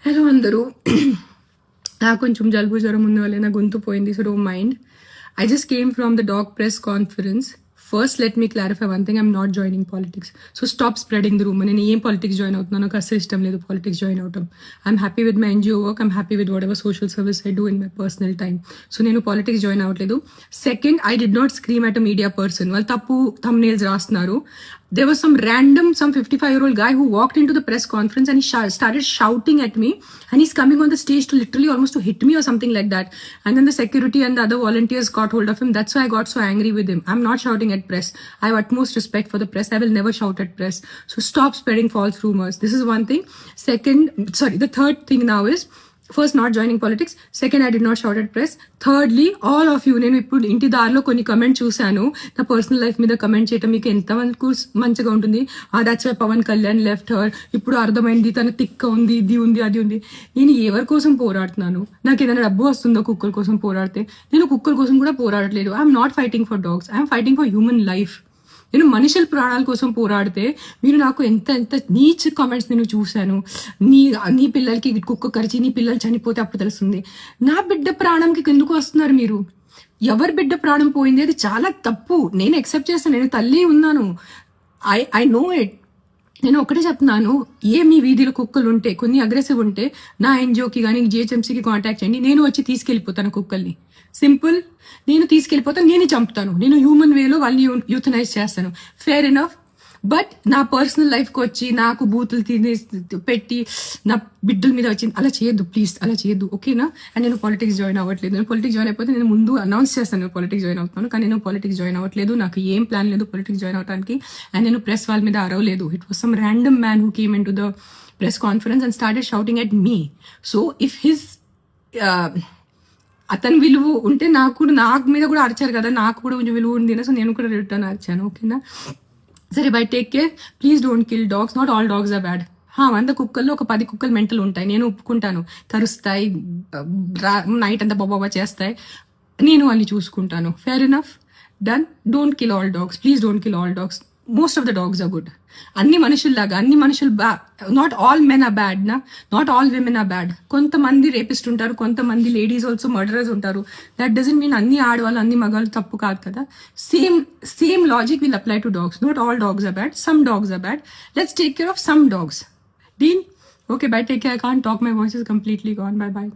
Hello అందరూ. నాకు కొంచెం జలుబు జ్వరం ఉంది వల్ల నా గొంతు పోయింది, so don't mind. I just came from the dog press conference. First, let me clarify one thing. I'm not joining politics. So stop spreading the rumor. నేను ఏం పాలిటిక్స్ జాయిన్ అవుతున్నాను, నాకు అసలు ఇష్టం లేదు పాలిటిక్స్ జాయిన్ అవటం. I'm happy with my NGO work. I'm happy with whatever social service I do in my personal time. So నేను politics join అవ్వట్లేదు. Second, I did not scream at a media person. వాళ్ళు తప్పు thumbnails రాస్తున్నారు. There was some 55-year-old guy who walked into the press conference and he started shouting at me, and he's coming on the stage to literally almost to hit me or something like that. And then the security and the other volunteers got hold of him. That's why I got so angry with him. I'm not shouting at press. I have utmost respect for the press. I will never shout at press. So stop spreading false rumors. This is one thing. The third thing now is, first not joining politics. Second, I did not shout at press. Thirdly, all of you, నేను ఇప్పుడు ఇంటి దారిలో కొన్ని comment చూశాను. నా personal life మీద comment చేయటం మీకు ఎంతమందికి మంచిగా ఉంటుంది? That's why Pawan Kalyan left her. ఇప్పుడు అర్థమైంది తన తిక్క ఉంది, ఇది ఉంది, అది ఉంది. నేను ఎవరి కోసం పోరాడుతున్నాను? నాకు ఏదైనా డబ్బు వస్తుందో కుక్కల కోసం పోరాడితే? నేను కుక్కల కోసం కూడా పోరాడట్లేదు. I'm not fighting for dogs, I'm fighting for human life. నేను మనుషుల ప్రాణాల కోసం పోరాడితే మీరు నాకు ఎంత నీచ్ కామెంట్స్ నేను చూశాను. నీ పిల్లలకి కుక్క కరిచి నీ పిల్లలు చనిపోతే అప్పుడు తెలుస్తుంది. నా బిడ్డ ప్రాణంకి ఎందుకు వస్తున్నారు మీరు? ఎవరి బిడ్డ ప్రాణం పోయింది అది చాలా తప్పు. నేను యాక్సెప్ట్ చేస్తాను, నేను తల్లి ఉన్నాను. I know it. నేను ఒకటే చెప్తున్నాను, మీ వీధిలో కుక్కలు ఉంటే, కొన్ని అగ్రెసివ్ ఉంటే నా ఎన్జిఓకి కానీ జిహెచ్ఎంసీకి కాంటాక్ట్ చేయండి. నేను వచ్చి తీసుకెళ్ళిపోతాను కుక్కల్ని. సింపుల్. నేను తీసుకెళ్ళిపోతాను, నేనే చంపుతాను. నేను హ్యూమన్ వేలో వాళ్ళని యూథనైజ్ చేస్తాను. Fair enough. బట్ నా పర్సనల్ లైఫ్కి వచ్చి నాకు బూతులు పెట్టి నా బిడ్డల మీద వచ్చి అలా చేయొద్దు ప్లీజ్, అలా చేయొద్దు, ఓకేనా? అండ్ నేను పాలిటిక్స్ జాయిన్ అవ్వట్లేదు. నేను పాలిటిక్స్ జాయిన్ అయిపోతే నేను ముందు అనౌన్స్ చేస్తాను నేను పాలిటిక్స్ జాయిన్ అవుతాను. కానీ నేను పాలిటిక్స్ జాయిన్ అవ్వట్లేదు. నాకు ఏం ప్లాన్ లేదు పాలిటిక్స్ జాయిన్ అవడానికి. అండ్ నేను ప్రెస్ వాళ్ళ మీద అరవలేదు. It was some random man who came in to the press conference and started shouting at me. So if his అతని విలువ ఉంటే నాకు మీద కూడా అరిచారు కదా, నాకు కూడా కొంచెం విలువ ఉంది. సో నేను కూడా రిటర్న్ అరిచాను, ఓకేనా? సరే, bye, take care. Please don't kill dogs. Not all dogs are bad. 100 కుక్కల్లో ఒక 10 కుక్కలు మెంటల్ ఉంటాయి, నేను ఒప్పుకుంటాను. కరుస్తాయి, నైట్ అంతా బాబా చేస్తాయి, నేను వాళ్ళని చూసుకుంటాను. Fair enough, done. Don't kill all dogs, please don't kill all dogs. Most of the dogs are good. అన్ని మనుషుల్లాగా అన్ని మనుషులు not all men are bad నా, not all women are bad. కొంతమంది రేపిస్ట్ ఉంటారు, కొంతమంది లేడీస్ ఆల్సో మర్డరర్స్ ఉంటారు. That doesn't mean అన్ని ఆడవాళ్ళు అన్ని మగాళ్ళు తప్పు కాదు కదా. Same logic will apply to dogs. Not all dogs are bad, some dogs are bad. Let's take care of some dogs. Deal? Okay, bye, take care. I can't talk, my voice is completely gone. Bye bye.